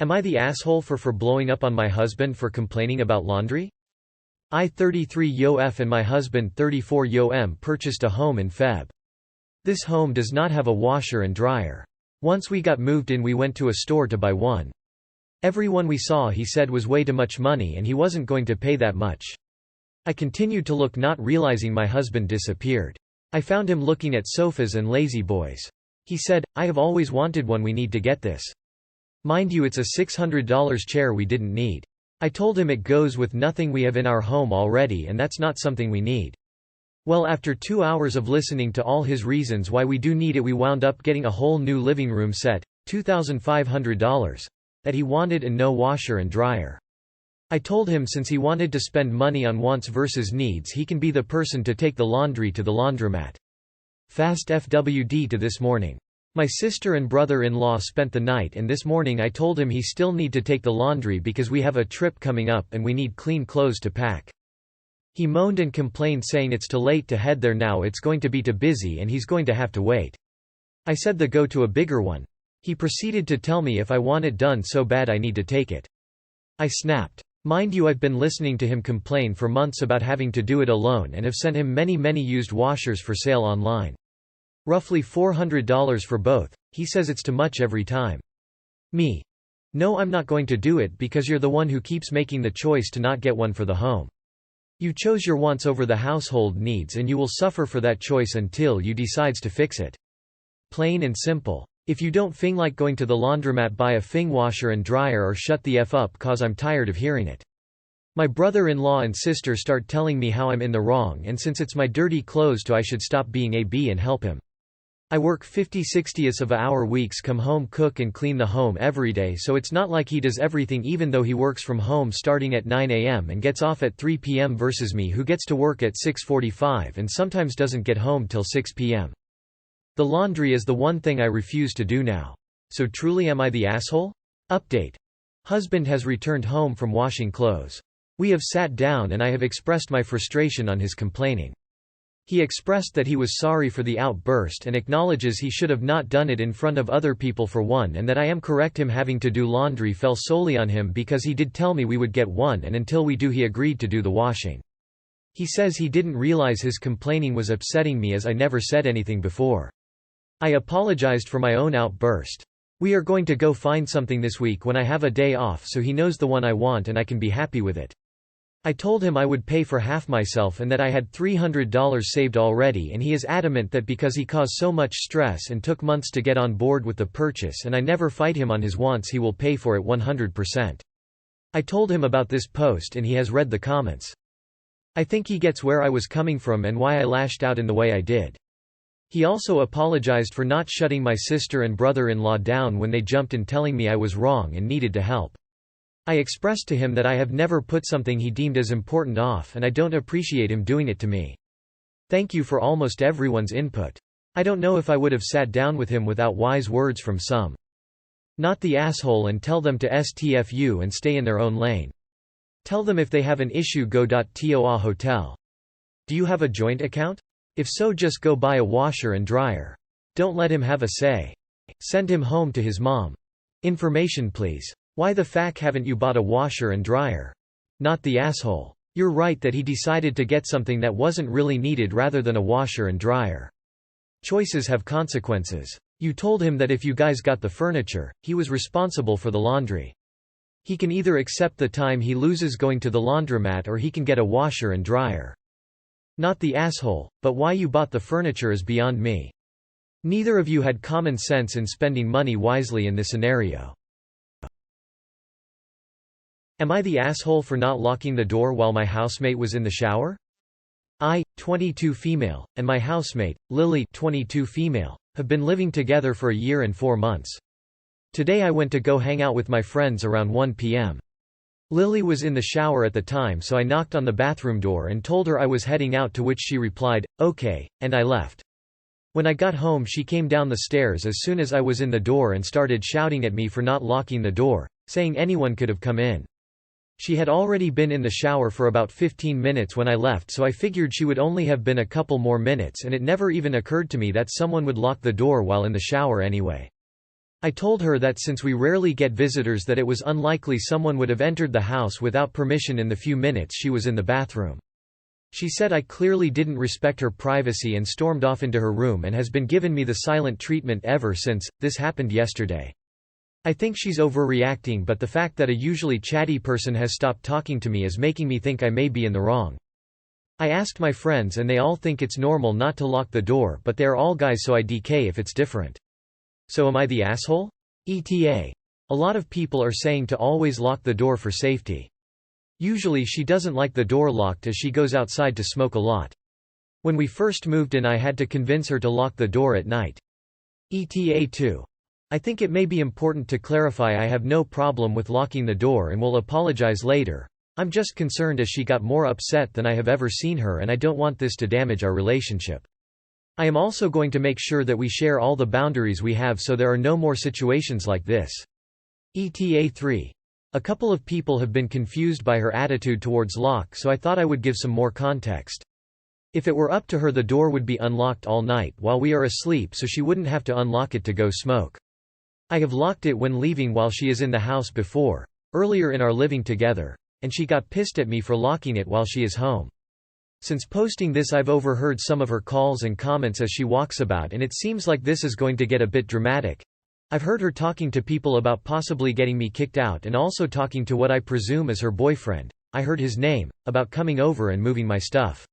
Am I the asshole for blowing up on my husband for complaining about laundry? I 33 Yo F and my husband 34 Yo M purchased a home in Feb. This home does not have a washer and dryer. Once we got moved in we went to a store to buy one. Everyone we saw he said was way too much money and he wasn't going to pay that much. I continued to look not realizing my husband disappeared. I found him looking at sofas and lazy boys. He said, I have always wanted one, we need to get this. Mind you, it's a $600 chair we didn't need. I told him it goes with nothing we have in our home already and that's not something we need. Well, after 2 hours of listening to all his reasons why we do need it, we wound up getting a whole new living room set, $2,500, that he wanted and no washer and dryer. I told him since he wanted to spend money on wants versus needs, he can be the person to take the laundry to the laundromat. Fast FWD to this morning. My sister and brother-in-law spent the night and this morning I told him he still need to take the laundry because we have a trip coming up and we need clean clothes to pack. He moaned and complained saying it's too late to head there now, it's going to be too busy and he's going to have to wait. I said go to a bigger one. He proceeded to tell me if I want it done so bad I need to take it. I snapped. Mind you, I've been listening to him complain for months about having to do it alone and have sent him many used washers for sale online. Roughly $400 for both. He says it's too much every time. Me. No, I'm not going to do it because you're the one who keeps making the choice to not get one for the home. You chose your wants over the household needs and you will suffer for that choice until you decides to fix it. Plain and simple. If you don't fing like going to the laundromat, buy a fing washer and dryer or shut the F up cause I'm tired of hearing it. My brother-in-law and sister start telling me how I'm in the wrong and since it's my dirty clothes too I should stop being a B and help him. I work 50/60ths of a hour weeks, come home, cook and clean the home every day, so it's not like he does everything even though he works from home starting at 9 a.m. and gets off at 3 p.m. versus me who gets to work at 6:45 and sometimes doesn't get home till 6 p.m. The laundry is the one thing I refuse to do now. So truly am I the asshole? Update. Husband has returned home from washing clothes. We have sat down and I have expressed my frustration on his complaining. He expressed that he was sorry for the outburst and acknowledges he should have not done it in front of other people for one and that I am correct. Him having to do laundry fell solely on him because he did tell me we would get one and until we do he agreed to do the washing. He says he didn't realize his complaining was upsetting me as I never said anything before. I apologized for my own outburst. We are going to go find something this week when I have a day off so he knows the one I want and I can be happy with it. I told him I would pay for half myself and that I had $300 saved already and he is adamant that because he caused so much stress and took months to get on board with the purchase and I never fight him on his wants he will pay for it 100%. I told him about this post and he has read the comments. I think he gets where I was coming from and why I lashed out in the way I did. He also apologized for not shutting my sister and brother-in-law down when they jumped in telling me I was wrong and needed to help. I expressed to him that I have never put something he deemed as important off and I don't appreciate him doing it to me. Thank you for almost everyone's input. I don't know if I would have sat down with him without wise words from some. Not the asshole and tell them to STFU and stay in their own lane. Tell them if they have an issue go to a hotel. Do you have a joint account? If so, just go buy a washer and dryer. Don't let him have a say. Send him home to his mom. Information please. Why the fuck haven't you bought a washer and dryer? Not the asshole. You're right that he decided to get something that wasn't really needed rather than a washer and dryer. Choices have consequences. You told him that if you guys got the furniture, he was responsible for the laundry. He can either accept the time he loses going to the laundromat or he can get a washer and dryer. Not the asshole, but why you bought the furniture is beyond me. Neither of you had common sense in spending money wisely in this scenario. Am I the asshole for not locking the door while my housemate was in the shower? I, 22 female, and my housemate, Lily, 22 female, have been living together for a year and 4 months. Today I went to go hang out with my friends around 1 p.m. Lily was in the shower at the time, so I knocked on the bathroom door and told her I was heading out, to which she replied, "Okay," and I left. When I got home she came down the stairs as soon as I was in the door and started shouting at me for not locking the door, saying anyone could have come in. She had already been in the shower for about 15 minutes when I left, so I figured she would only have been a couple more minutes, and it never even occurred to me that someone would lock the door while in the shower anyway. I told her that since we rarely get visitors that it was unlikely someone would have entered the house without permission in the few minutes she was in the bathroom. She said I clearly didn't respect her privacy and stormed off into her room and has been giving me the silent treatment ever since. This happened yesterday. I think she's overreacting, but the fact that a usually chatty person has stopped talking to me is making me think I may be in the wrong. I asked my friends and they all think it's normal not to lock the door, but they're all guys, so I DK if it's different. So am I the asshole? ETA. A lot of people are saying to always lock the door for safety. Usually she doesn't like the door locked as she goes outside to smoke a lot. When we first moved in I had to convince her to lock the door at night. ETA 2. I think it may be important to clarify I have no problem with locking the door and will apologize later. I'm just concerned as she got more upset than I have ever seen her and I don't want this to damage our relationship. I am also going to make sure that we share all the boundaries we have so there are no more situations like this. ETA 3. A couple of people have been confused by her attitude towards lock, so I thought I would give some more context. If it were up to her, the door would be unlocked all night while we are asleep so she wouldn't have to unlock it to go smoke. I have locked it when leaving while she is in the house before, earlier in our living together, and she got pissed at me for locking it while she is home. Since posting this I've overheard some of her calls and comments as she walks about, and it seems like this is going to get a bit dramatic. I've heard her talking to people about possibly getting me kicked out and also talking to what I presume is her boyfriend, I heard his name, about coming over and moving my stuff.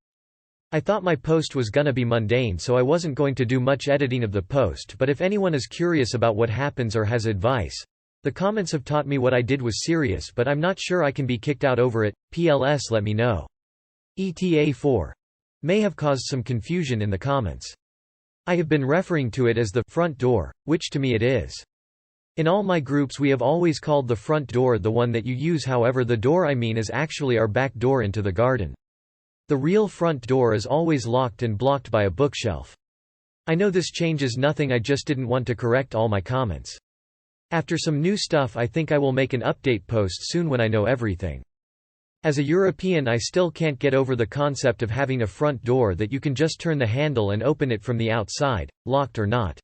I thought my post was gonna be mundane, so I wasn't going to do much editing of the post, but if anyone is curious about what happens or has advice, the comments have taught me what I did was serious, but I'm not sure I can be kicked out over it. PLS, let me know. ETA 4. May have caused some confusion in the comments. I have been referring to it as the front door, which to me it is. In all my groups we have always called the front door the one that you use, however the door I mean is actually our back door into the garden. The real front door is always locked and blocked by a bookshelf. I know this changes nothing, I just didn't want to correct all my comments. After some new stuff I think I will make an update post soon when I know everything. As a European I still can't get over the concept of having a front door that you can just turn the handle and open it from the outside, locked or not.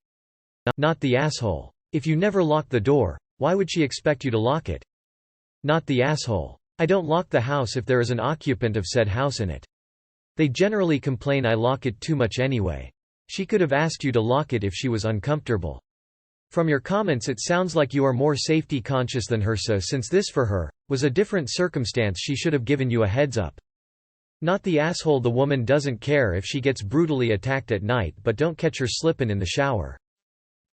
Not the asshole. If you never lock the door, why would she expect you to lock it? Not the asshole. I don't lock the house if there is an occupant of said house in it. They generally complain I lock it too much anyway. She could have asked you to lock it if she was uncomfortable. From your comments it sounds like you are more safety conscious than her, so since this for her was a different circumstance she should have given you a heads up. Not the asshole. The woman doesn't care if she gets brutally attacked at night, but don't catch her slippin' in the shower.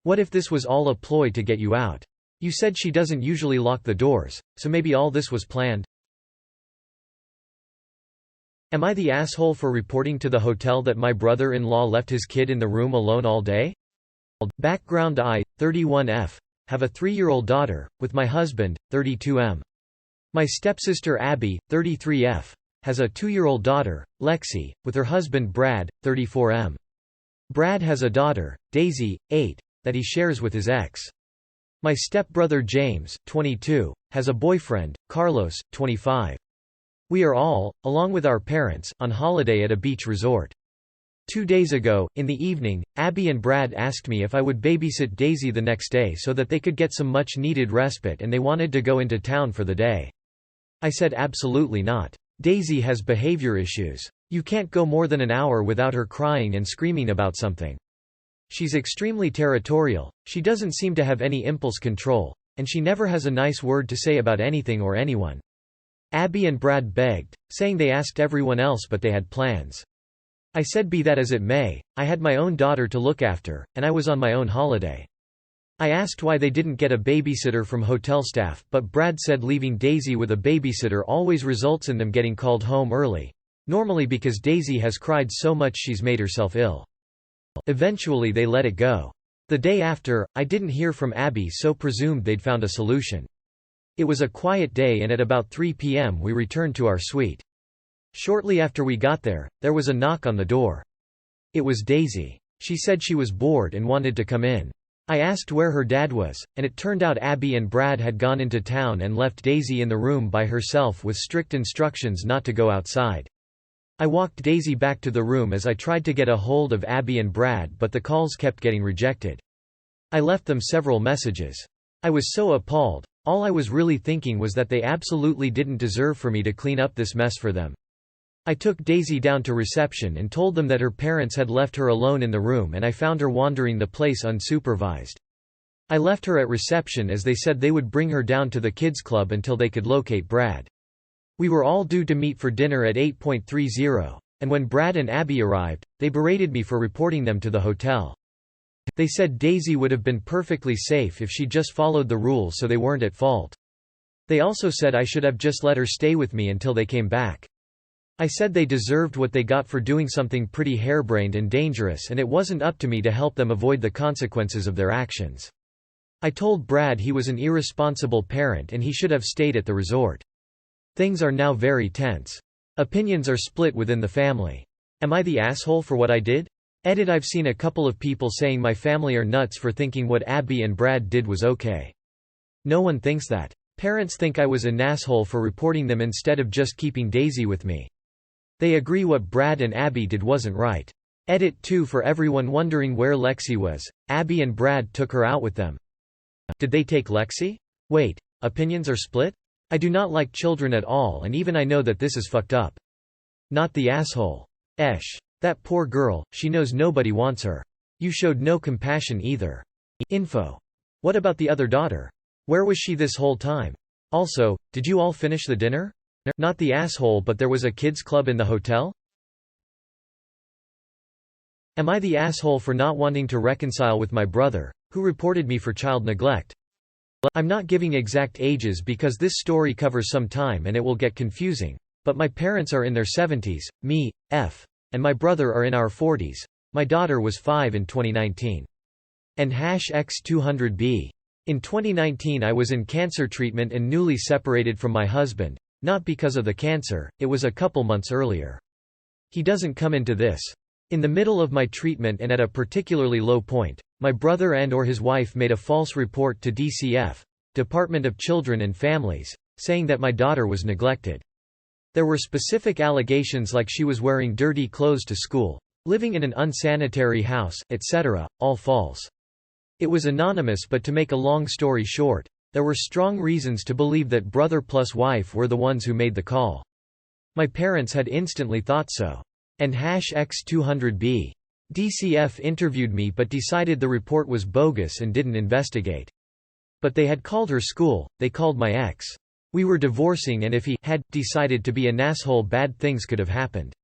What if this was all a ploy to get you out? You said she doesn't usually lock the doors, so maybe all this was planned? Am I the asshole for reporting to the hotel that my brother-in-law left his kid in the room alone all day? Background: I, 31F, have a 3-year-old daughter, with my husband, 32M. My stepsister Abby, 33F, has a 2-year-old daughter, Lexi, with her husband Brad, 34M. Brad has a daughter, Daisy, 8, that he shares with his ex. My stepbrother James, 22, has a boyfriend, Carlos, 25. We are all, along with our parents, on holiday at a beach resort. 2 days ago, in the evening, Abby and Brad asked me if I would babysit Daisy the next day so that they could get some much-needed respite, and they wanted to go into town for the day. I said absolutely not. Daisy has behavior issues. You can't go more than an hour without her crying and screaming about something. She's extremely territorial, she doesn't seem to have any impulse control, and she never has a nice word to say about anything or anyone. Abby and Brad begged, saying they asked everyone else but they had plans. I said be that as it may, I had my own daughter to look after, and I was on my own holiday. I asked why they didn't get a babysitter from hotel staff, but Brad said leaving Daisy with a babysitter always results in them getting called home early, normally because Daisy has cried so much she's made herself ill. Eventually they let it go. The day after, I didn't hear from Abby, so presumed they'd found a solution. It was a quiet day, and at about 3 p.m. we returned to our suite. Shortly after we got there, there was a knock on the door. It was Daisy. She said she was bored and wanted to come in. I asked where her dad was, and it turned out Abby and Brad had gone into town and left Daisy in the room by herself with strict instructions not to go outside. I walked Daisy back to the room as I tried to get a hold of Abby and Brad, but the calls kept getting rejected. I left them several messages. I was so appalled. All I was really thinking was that they absolutely didn't deserve for me to clean up this mess for them. I took Daisy down to reception and told them that her parents had left her alone in the room and I found her wandering the place unsupervised. I left her at reception as they said they would bring her down to the kids club until they could locate Brad. We were all due to meet for dinner at 8:30, and when Brad and Abby arrived, they berated me for reporting them to the hotel. They said Daisy would have been perfectly safe if she just followed the rules, so they weren't at fault. They also said I should have just let her stay with me until they came back. I said they deserved what they got for doing something pretty harebrained and dangerous, and it wasn't up to me to help them avoid the consequences of their actions. I told Brad he was an irresponsible parent and he should have stayed at the resort. Things are now very tense. Opinions are split within the family. Am I the asshole for what I did? I've seen a couple of people saying my family are nuts for thinking what Abby and Brad did was okay. No one thinks that. Parents think I was an asshole for reporting them instead of just keeping Daisy with me. They agree what Brad and Abby did wasn't right. 2 For everyone wondering where Lexi was, Abby and Brad took her out with them. Did they take Lexi? Wait, opinions are split? I do not like children at all, and even I know that this is fucked up. Not the asshole. That poor girl, she knows nobody wants her. You showed no compassion either. Info. What about the other daughter? Where was she this whole time? Also, did you all finish the dinner? Not the asshole, but there was a kids club in the hotel? Am I the asshole for not wanting to reconcile with my brother, who reported me for child neglect? I'm not giving exact ages because this story covers some time and it will get confusing, but my parents are in their 70s, me, and my brother are in our 40s. My daughter was 5 in 2019. And #X200B. In 2019 I was in cancer treatment and newly separated from my husband, not because of the cancer, it was a couple months earlier. He doesn't come into this. In the middle of my treatment and at a particularly low point, my brother and/or his wife made a false report to DCF, Department of Children and Families, saying that my daughter was neglected. There were specific allegations like she was wearing dirty clothes to school, living in an unsanitary house, etc., all false. It was anonymous, but to make a long story short, there were strong reasons to believe that brother plus wife were the ones who made the call. My parents had instantly thought so. And #X200B. DCF interviewed me but decided the report was bogus and didn't investigate. But they had called her school, they called my ex. We were divorcing, and if he had decided to be an asshole, bad things could have happened.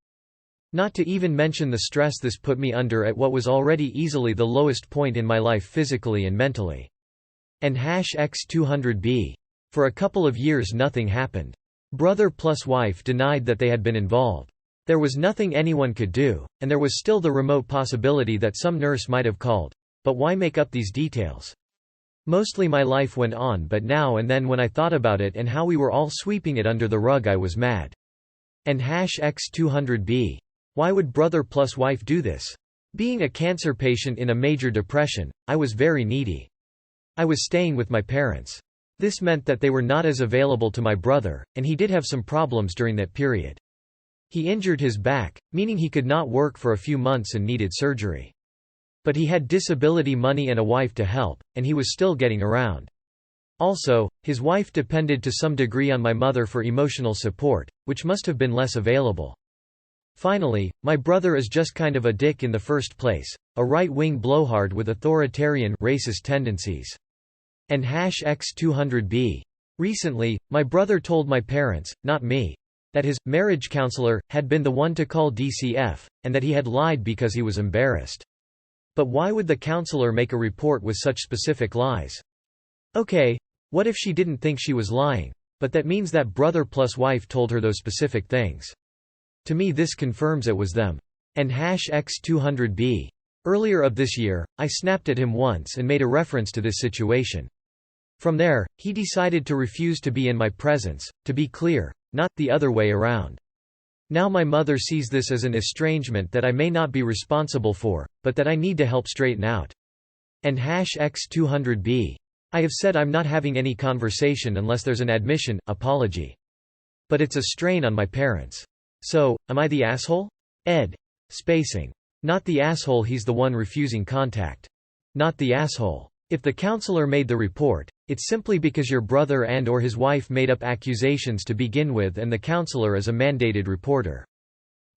Not to even mention the stress this put me under at what was already easily the lowest point in my life physically and mentally. And #X200B. For a couple of years nothing happened. Brother plus wife denied that they had been involved. There was nothing anyone could do, and there was still the remote possibility that some nurse might have called. But why make up these details? Mostly my life went on, but now and then when I thought about it and how we were all sweeping it under the rug, I was mad. And #X200B. Why would brother plus wife do this? Being a cancer patient in a major depression, I was very needy. I was staying with my parents. This meant that they were not as available to my brother, and he did have some problems during that period. He injured his back, meaning he could not work for a few months and needed surgery. But he had disability money and a wife to help, and he was still getting around. Also, his wife depended to some degree on my mother for emotional support, which must have been less available. Finally, my brother is just kind of a dick in the first place, a right-wing blowhard with authoritarian, racist tendencies. And #X200B. Recently, my brother told my parents, not me, that his marriage counselor had been the one to call DCF, and that he had lied because he was embarrassed. But why would the counselor make a report with such specific lies? Okay, what if she didn't think she was lying, but that means that brother plus wife told her those specific things? To me this confirms it was them. And #X200B. Earlier of this year, I snapped at him once and made a reference to this situation. From there, he decided to refuse to be in my presence, to be clear, not the other way around. Now my mother sees this as an estrangement that I may not be responsible for, but that I need to help straighten out. And #X200B. I have said I'm not having any conversation unless there's an admission, apology. But it's a strain on my parents. So, am I the asshole? Spacing. Not the asshole, he's the one refusing contact. Not the asshole. If the counselor made the report, it's simply because your brother and/or his wife made up accusations to begin with and the counselor is a mandated reporter.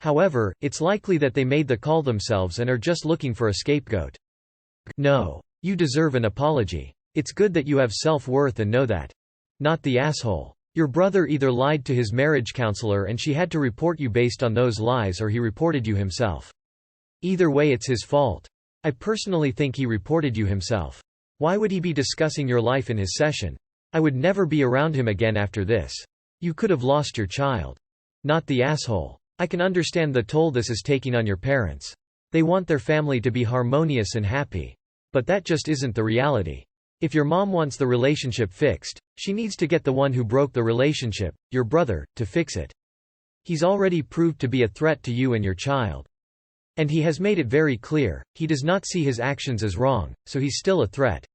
However, it's likely that they made the call themselves and are just looking for a scapegoat. No. You deserve an apology. It's good that you have self-worth and know that. Not the asshole. Your brother either lied to his marriage counselor and she had to report you based on those lies, or he reported you himself. Either way, it's his fault. I personally think he reported you himself. Why would he be discussing your life in his session? I would never be around him again after this. You could have lost your child. Not the asshole. I can understand the toll this is taking on your parents. They want their family to be harmonious and happy. But that just isn't the reality. If your mom wants the relationship fixed, she needs to get the one who broke the relationship, your brother, to fix it. He's already proved to be a threat to you and your child. And he has made it very clear, he does not see his actions as wrong, so he's still a threat.